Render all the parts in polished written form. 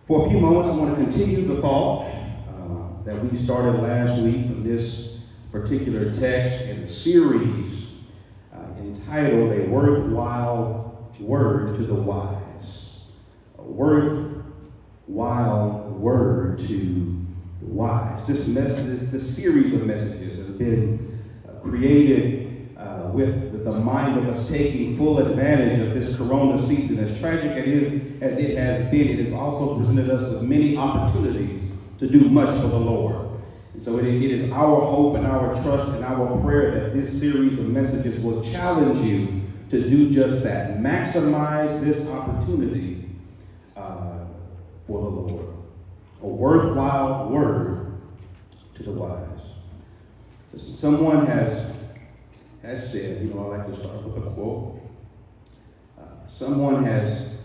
For a few moments, I want to continue the thought that we started last week from this particular text in the series entitled A Worthwhile Word to the Wise. A worthwhile word to the wise. This series of messages has been created with the mind of us taking full advantage of this corona season. As tragic as it has been, it has also presented us with many opportunities to do much for the Lord. And so it is our hope and our trust and our prayer that this series of messages will challenge you to do just that. Maximize this opportunity for the Lord. A worthwhile word to the wise. Someone has said, I like to start with a quote. Someone has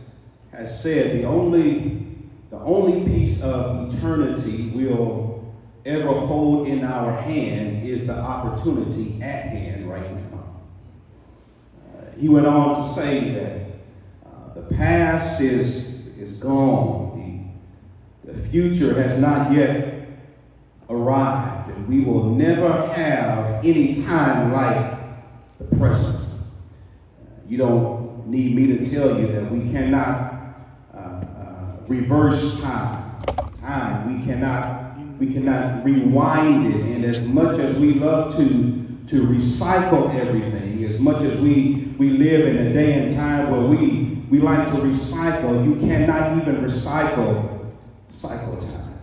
said the only piece of eternity we'll ever hold in our hand is the opportunity at hand right now. He went on to say that the past is gone. The future has not yet arrived, and we will never have any time like the present. You don't need me to tell you that we cannot reverse time. We cannot rewind it. And as much as we love to recycle everything, as much as we live in a day and time where we like to recycle, you cannot even recycle time.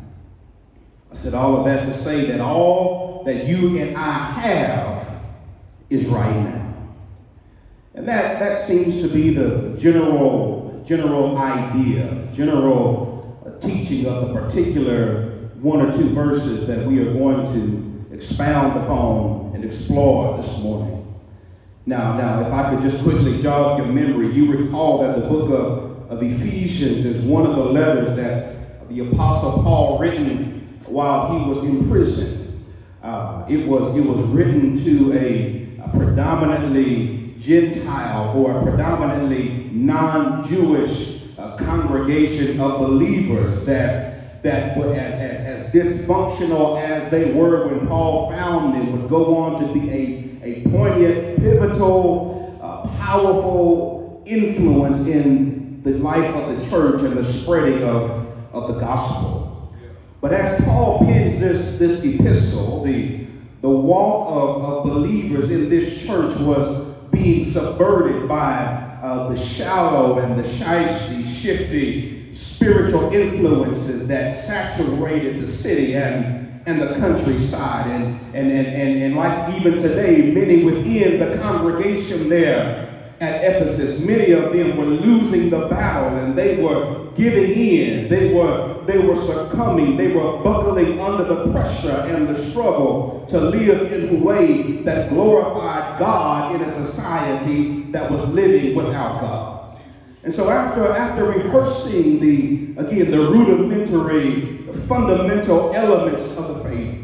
I said all of that to say that all that you and I have is right now. And that seems to be the general idea, general teaching of the particular one or two verses that we are going to expound upon and explore this morning. Now, if I could just quickly jog your memory, you recall that the book of Ephesians is one of the letters that the Apostle Paul written while he was in prison. It was written to a predominantly Gentile or a predominantly non-Jewish congregation of believers that were as dysfunctional as they were when Paul found them would go on to be a poignant, pivotal, powerful influence in the life of the church and the spreading of the gospel. But as Paul pens this epistle, the walk of believers in this church was being subverted by the shallow and the shifty spiritual influences that saturated the city and the countryside. And like even today, many within the congregation there at Ephesus, many of them were losing the battle and they were giving in. They were succumbing. They were buckling under the pressure and the struggle to live in a way that glorified God in a society that was living without God. And so after rehearsing the rudimentary, fundamental elements of the faith,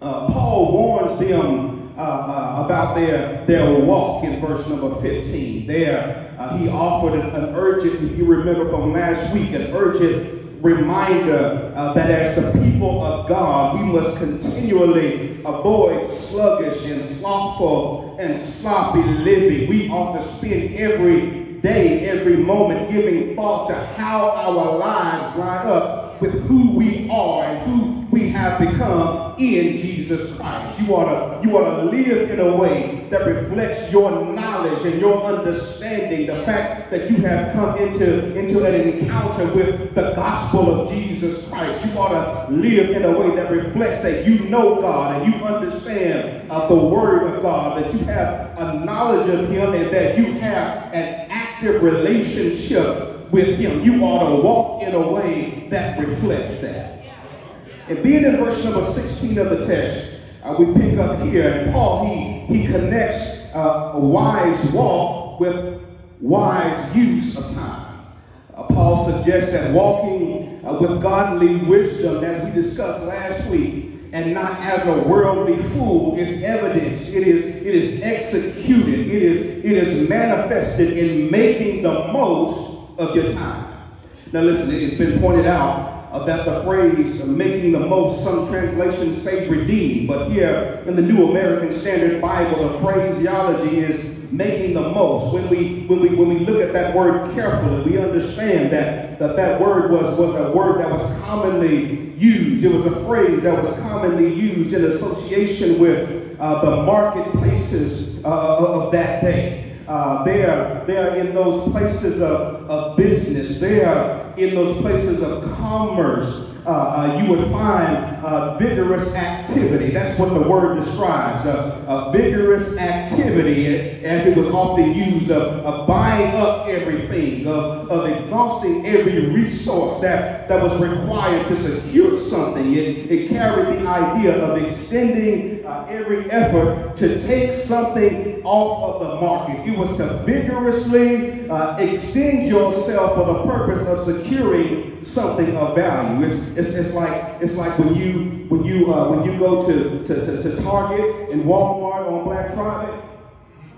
Paul warns them about their walk in verse number 15. There, he offered an urgent, if you remember from last week, an urgent reminder that as the people of God, we must continually avoid sluggish and slothful and sloppy living. We ought to spend every day, every moment giving thought to how our lives line up with who we are and who we have become in Jesus Christ. You ought to live in a way that reflects your knowledge and your understanding, the fact that you have come into an encounter with the gospel of Jesus Christ. You ought to live in a way that reflects that you know God and you understand the word of God, that you have a knowledge of him and that you have an active relationship with him. You ought to walk in a way that reflects that. And being in verse number 16 of the text, we pick up here, and Paul, he connects a wise walk with wise use of time. Paul suggests that walking with godly wisdom, as we discussed last week, and not as a worldly fool, is evidence. It is executed. It is manifested in making the most of your time. Now listen, it's been pointed out that the phrase making the most, some translations say redeem, but here in the New American Standard Bible, the phraseology is making the most. When we look at that word carefully, we understand that word was a word that was commonly used. It was a phrase that was commonly used in association with the marketplaces of that day. They are in those places of business. They are in those places of commerce. You would find vigorous activity. That's what the word describes. A vigorous activity, as it was often used, of buying up everything, of exhausting every resource that was required to secure something. It carried the idea of extending every effort to take something off of the market. It was to vigorously extend yourself for the purpose of securing something of value. It's like when you go to Target and Walmart on Black Friday.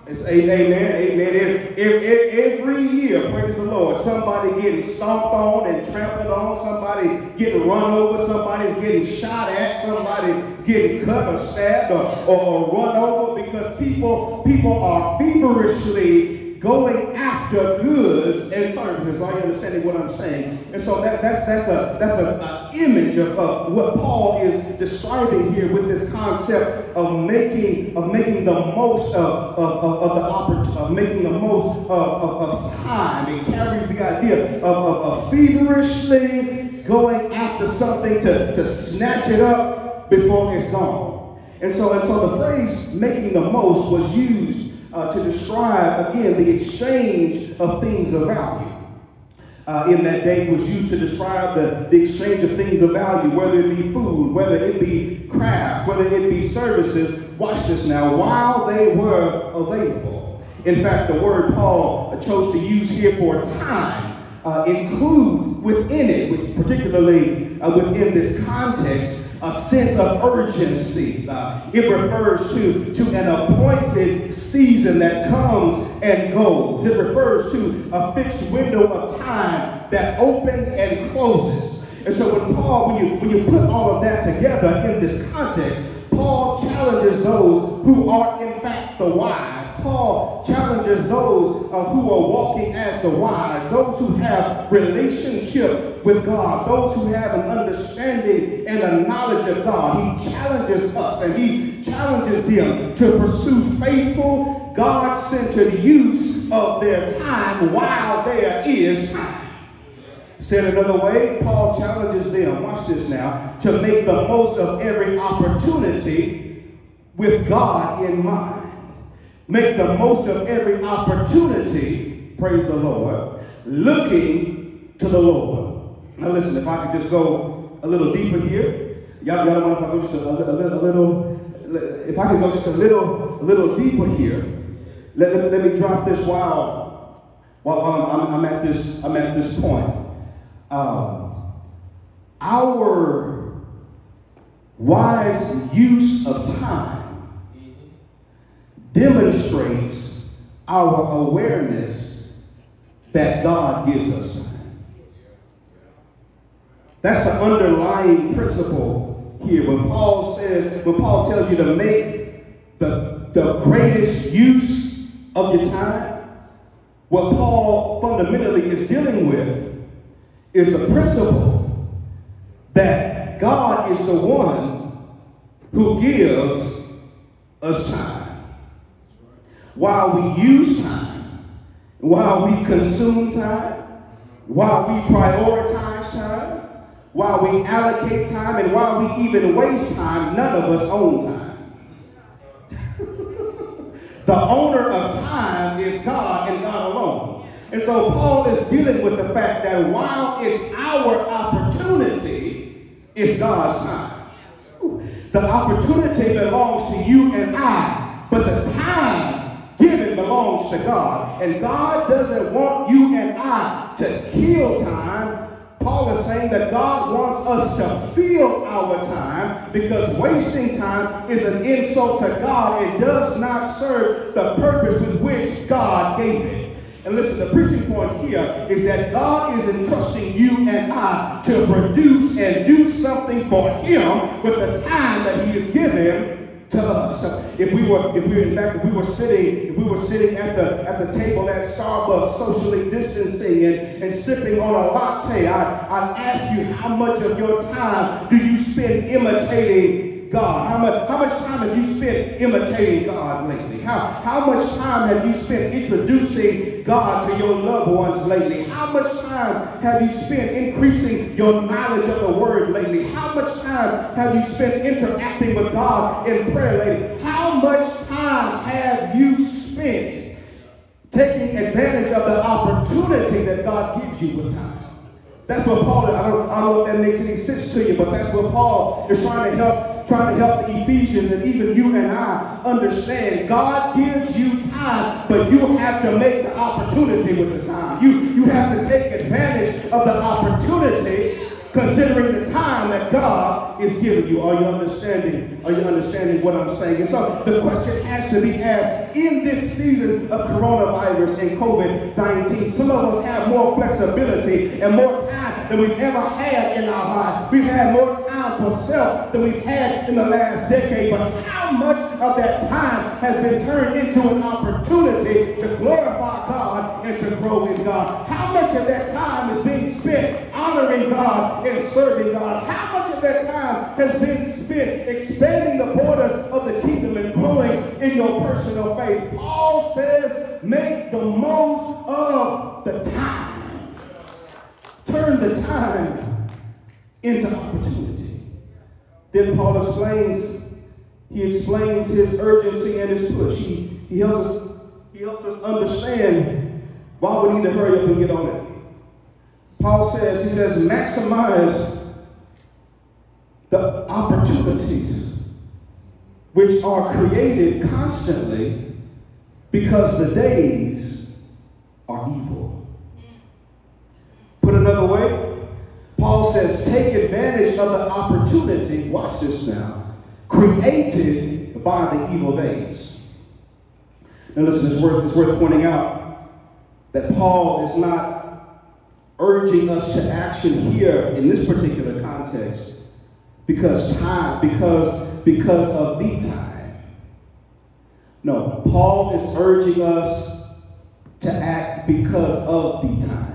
It's amen. Every year, praise the Lord, somebody getting stomped on and trampled on, somebody getting run over, somebody's getting shot at, somebody getting cut or stabbed or run over, because people are feverishly going after goods and services. Are you understanding what I'm saying? And so that's an image of what Paul is describing here with this concept of making the most of time. It carries the idea of feverishly going after something to snatch it up before it's gone. And so the phrase "making the most" was used to describe, again, the exchange of things of value. In that day, it was used to describe the exchange of things of value, whether it be food, whether it be craft, whether it be services. Watch this now, while they were available. In fact, the word Paul chose to use here for time includes within it, particularly within this context, a sense of urgency. It refers to an appointed season that comes and goes. It refers to a fixed window of time that opens and closes. And so when you put all of that together in this context, Paul challenges those who are in fact the wise. Paul challenges those who are walking as the wise, those who have relationship with God, those who have an understanding and a knowledge of God. He challenges us and he challenges them to pursue faithful, God-centered use of their time while there is time. Said another way, Paul challenges them, watch this now, to make the most of every opportunity with God in mind. Make the most of every opportunity, praise the Lord, looking to the Lord. Now listen, if I could just go a little deeper here. Y'all know if I go just a little, if I could go just a little deeper here. Let me drop this while I'm at this point. Our wise use of time demonstrates our awareness that God gives us time. That's the underlying principle here. When Paul tells you to make the greatest use of your time, what Paul fundamentally is dealing with is the principle that God is the one who gives us time. While we use time, while we consume time, while we prioritize time, while we allocate time, and while we even waste time, none of us own time. The owner of time is God and God alone. And so Paul is dealing with the fact that while it's our opportunity, it's God's time. The opportunity belongs to you and I, but the time given belongs to God. And God doesn't want you and I to kill time. Paul is saying that God wants us to fill our time, because wasting time is an insult to God. It does not serve the purpose with which God gave it. And listen, the preaching point here is that God is entrusting you and I to produce and do something for him with the time that he is giving to us. If we were sitting at the table at Starbucks, socially distancing and sipping on a latte, I'd ask you, how much of your time do you spend imitating God? How much time have you spent imitating God lately? How much time have you spent introducing God to your loved ones lately? How much time have you spent increasing your knowledge of the word lately? How much time have you spent interacting with God in prayer lately? How much time have you spent taking advantage of the opportunity that God gives you with time? That's what Paul, I don't know if that makes any sense to you, but that's what Paul is trying to help the Ephesians and even you and I understand. God gives you time, but you have to make the opportunity with the time. You have to take advantage of the opportunity, considering the time that God is giving you. Are you understanding? Are you understanding what I'm saying? And so the question has to be asked, in this season of coronavirus and COVID-19, some of us have more flexibility and more time than we've ever had in our lives. We've had more time for self than we've had in the last decade. But how much of that time has been turned into an opportunity to glorify God and to grow in God? How much of that time is being spent honoring God and serving God? How much of that time has been spent expanding the borders of the kingdom and growing in your personal faith? Paul says, make the most of the time. Turn the time into opportunity. Then Paul explains his urgency and his push. He helps us understand why we need to hurry up and get on it. Paul says, maximize the opportunities which are created constantly because the days are evil. Put another way, Paul says, take advantage of the opportunity, watch this now, created by the evil days. Now listen, it's worth pointing out that Paul is not urging us to action here in this particular context because of the time. No, Paul is urging us to act because of the times.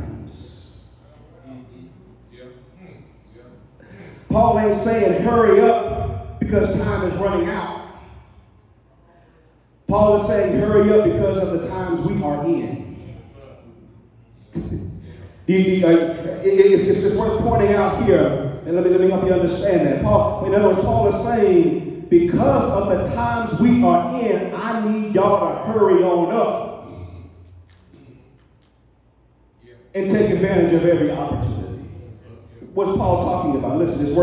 Paul ain't saying hurry up because time is running out. Paul is saying hurry up because of the times we are in. It's worth pointing out here, and let me help you understand that. In other words, Paul is saying, because of the times we are in, I need y'all to hurry on up and take advantage of every opportunity. What's Paul talking about? Listen, it's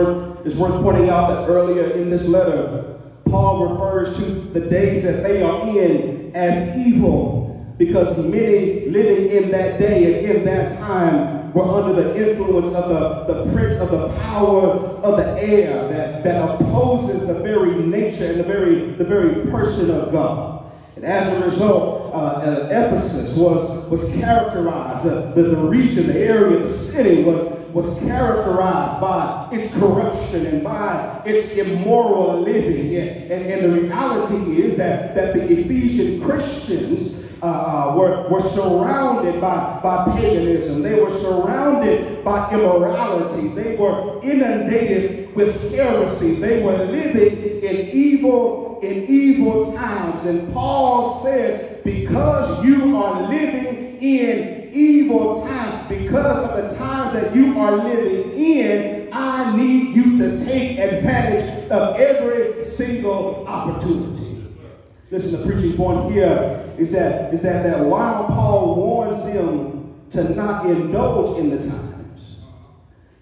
worth pointing out that earlier in this letter, Paul refers to the days that they are in as evil because many living in that day and in that time were under the influence of the prince of the power of the air that opposes the very nature and the very person of God. And as a result, Ephesus was characterized, the region, the area, the city was characterized by its corruption and by its immoral living. And the reality is that the Ephesian Christians were surrounded by paganism. They were surrounded by immorality. They were inundated with heresy. They were living in evil times. And Paul says, because you are living in evil times, because of the times that you are living in, I need you to take advantage of every single opportunity. Listen, the preaching point here is that while Paul warns them to not indulge in the times,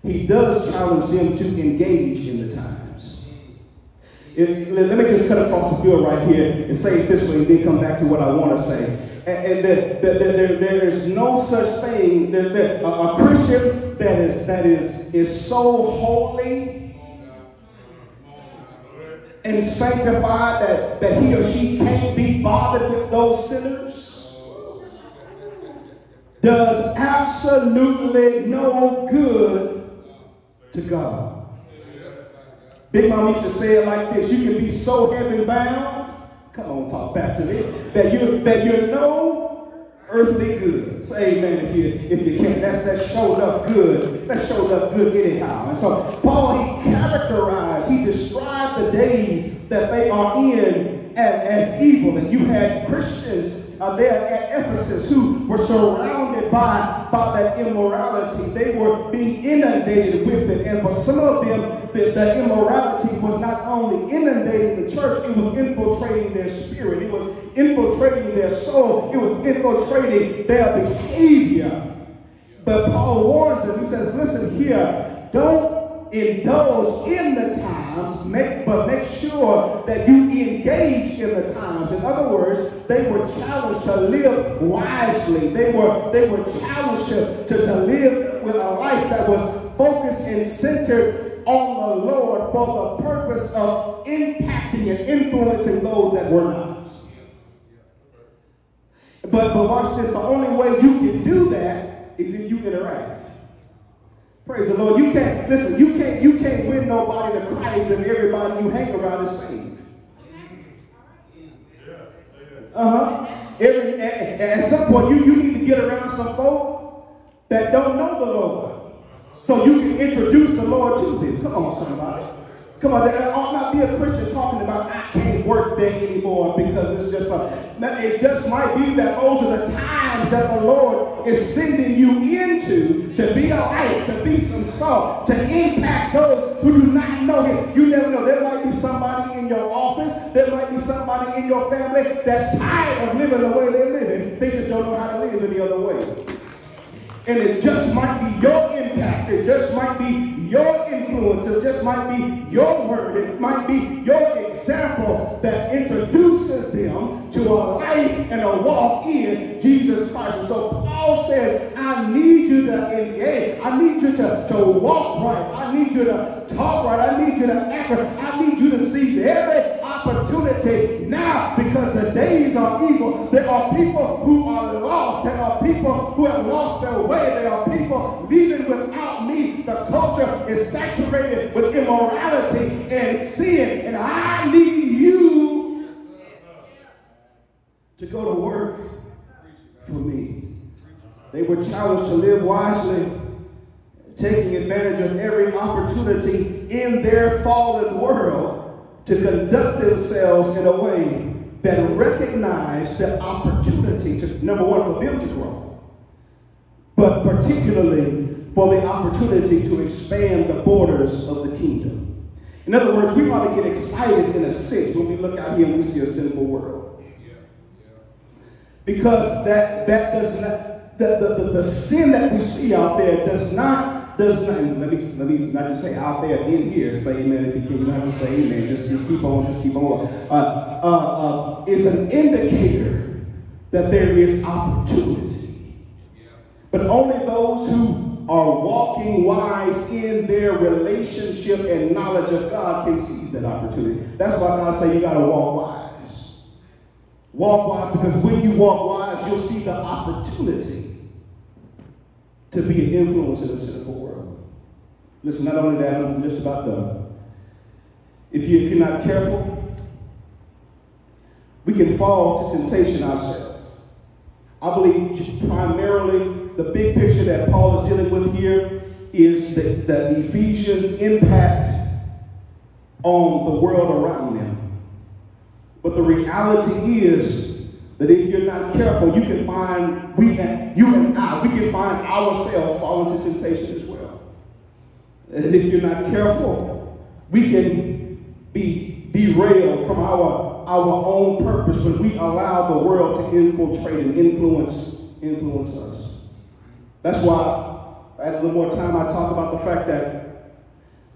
he does challenge them to engage in the times. Let me just cut across the field right here and say it this way and then come back to what I want to say. And there is no such thing, a Christian that is so holy and sanctified that he or she can't be bothered with those sinners. does absolutely no good to God. Big Mom used to say it like this: you can be so heaven bound, come on, talk back to me, that you're no earthly good. Say amen if you can. That showed up good. That showed up good anyhow. And so Paul, he described the days that they are in as evil. And you had Christians there at Ephesus who were surrounded by that immorality. They were being inundated with it. And for some of them, the immorality was not only inundating the church, it was infiltrating their spirit. It was infiltrating their soul. It was infiltrating their behavior. But Paul warns them. He says, listen here, don't indulge in the times, but make sure that you engage in the times. In other words, they were challenged to live wisely. They were challenged to live with a life that was focused and centered on the Lord for the purpose of impacting and influencing those that were not. But watch this, the only way you can do that is if you interact. Praise the Lord. You can't win nobody to Christ if everybody you hang around is saved. At some point, you need to get around some folk that don't know the Lord, so you can introduce the Lord to them. Come on, somebody. Come on, there ought not be a Christian talking about, I can't work there anymore because it's just it just might be that those are the times that the Lord is sending you into to be a light, to be some salt, to impact those who do not know Him. You never know. There might be somebody in your office, there might be somebody in your family that's tired of living the way they're living. They just don't know how to live any other way. And it just might be your impact. It just might be your influence. It just might be your word. It might be your example that introduces them to a life and a walk in Jesus Christ. And so Paul says, I need you to engage. I need you to walk right. I need you to talk right. I need you to act right. I need you to seize every opportunity now, because the days are evil. There are people who are lost. There are people who have lost their way. There are people leaving without me. The culture is saturated with immorality and sin, and I need you to go to work for me. They were challenged to live wisely, taking advantage of every opportunity in their fallen world to conduct themselves in a way that recognized the opportunity to, number one, for them to grow, but particularly for the opportunity to expand the borders of the kingdom. In other words, we ought to get excited in a sense when we look out here and we see a sinful world. Because that does not, the sin that we see out there does not, let me not just say out there in here, say amen if you can. You don't have to say amen, just keep on. It's an indicator that there is opportunity. But only those who are walking wise in their relationship and knowledge of God can seize that opportunity. That's why God say you got to walk wise. Walk wise, because when you walk wise, you'll see the opportunity to be an influence in a sinful world. Listen, not only that, I'm just about done. If you're not careful, we can fall to temptation ourselves. I believe primarily the big picture that Paul is dealing with here is the Ephesians' impact on the world around them. But the reality is that if you're not careful, you can find, we can find ourselves fall into temptation as well. And if you're not careful, we can be derailed from our own purpose when we allow the world to infiltrate and influence us. That's why, I had a little more time, I talked about the fact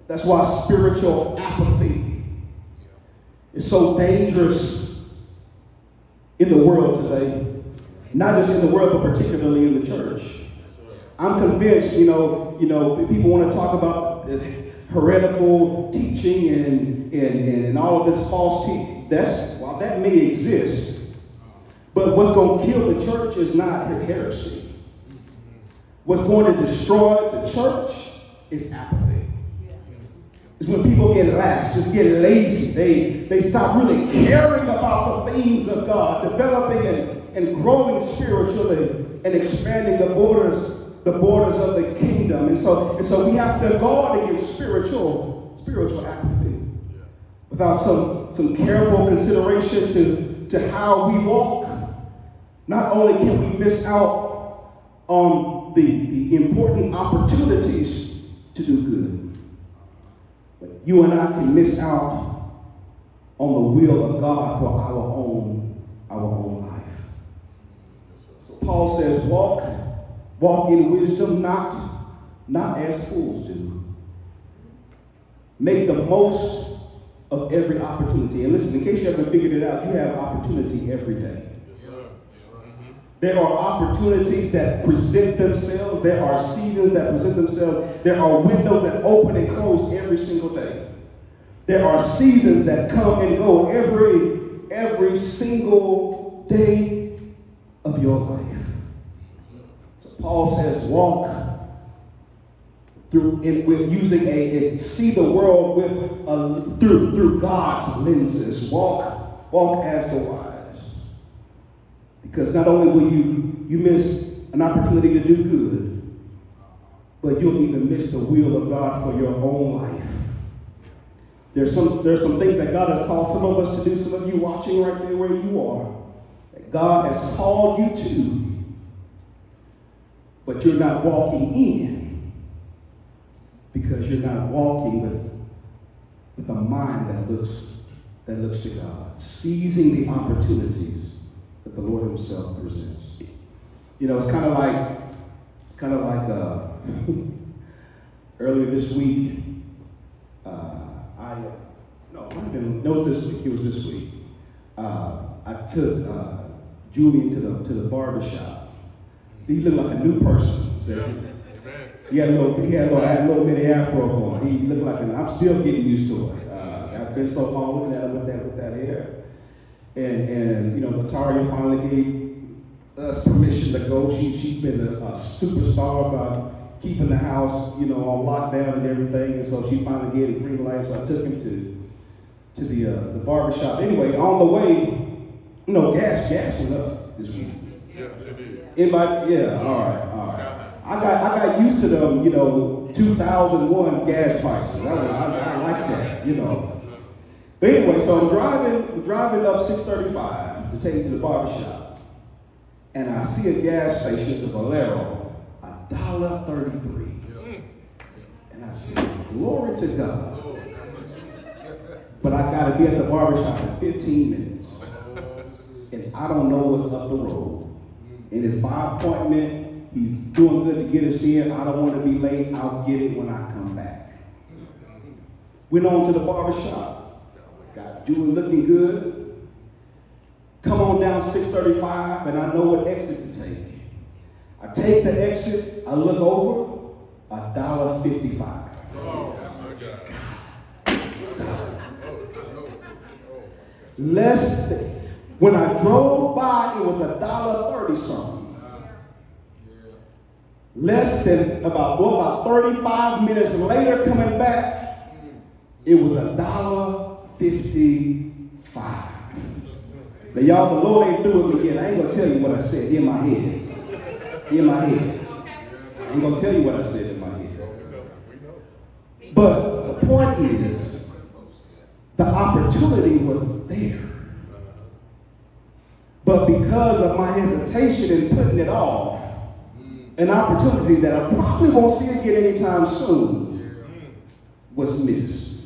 that's why spiritual apathy is so dangerous in the world today. Not just in the world, but particularly in the church. I'm convinced, people want to talk about heretical teaching and all of this false teaching. While that may exist, but what's going to kill the church is not heresy. What's going to destroy the church is apathy. It's when people get lax, just get lazy. They stop really caring about the things of God, developing and growing spiritually and expanding the borders of the kingdom. And so we have to guard against spiritual apathy. Without some careful consideration to how we walk, not only can we miss out on the important opportunities to do good, but you and I can miss out on the will of God for our own life. So Paul says, walk in wisdom, not as fools do. Make the most of every opportunity. And listen, in case you haven't figured it out, you have opportunity every day. There are opportunities that present themselves. There are seasons that present themselves. There are windows that open and close every single day. There are seasons that come and go every single day of your life. So Paul says, walk see the world through God's lenses. Walk as the wise. Because not only will you miss an opportunity to do good, but you'll even miss the will of God for your own life. There's some things that God has called some of us to do, some of you watching right there where you are, that God has called you to, but you're not walking in because you're not walking with a mind that looks to God, seizing the opportunities that the Lord himself presents. You know, it's kind of like earlier this week, it was this week. I took Julian to the barber shop. He looked like a new person. He had a little mini afro going. He looked like I'm still getting used to it. I've been so long looking at him with that hair. And you know, Lataria finally gave us permission to go. She's been a superstar about keeping the house, you know, on lockdown and everything. And so she finally gave the green light. So I took him to the barber shop. Anyway, on the way, you know, gas went up this week. Yeah, it did. Anybody? Yeah, all right. I got used to them, you know, 2001 gas prices. I like that, you know. But anyway, so I'm driving up 635 to take me to the barber shop, and I see a gas station, it's a Valero, $1.33. And I said, glory to God. But I got to be at the barber shop in 15 minutes. And I don't know what's up the road. And it's my appointment. He's doing good to get us in. I don't want to be late. I'll get it when I come back. Went on to the barber shop. Got Julie looking good. Come on down 635, and I know what exit to take. I take the exit. I look over, $1.55. When I drove by, it was $1.30 something. Less than about 35 minutes later, coming back, it was $1.55. Now, y'all, the Lord ain't through with me yet. I ain't gonna tell you what I said in my head. In my head. I ain't gonna tell you what I said in my head. But the point is, the opportunity was there. But because of my hesitation in putting it off, an opportunity that I probably won't see again anytime soon was missed.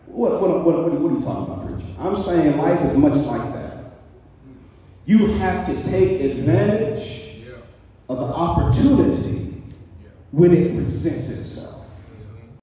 What are you talking about, preacher? I'm saying life is much like that. You have to take advantage of the opportunity when it presents itself.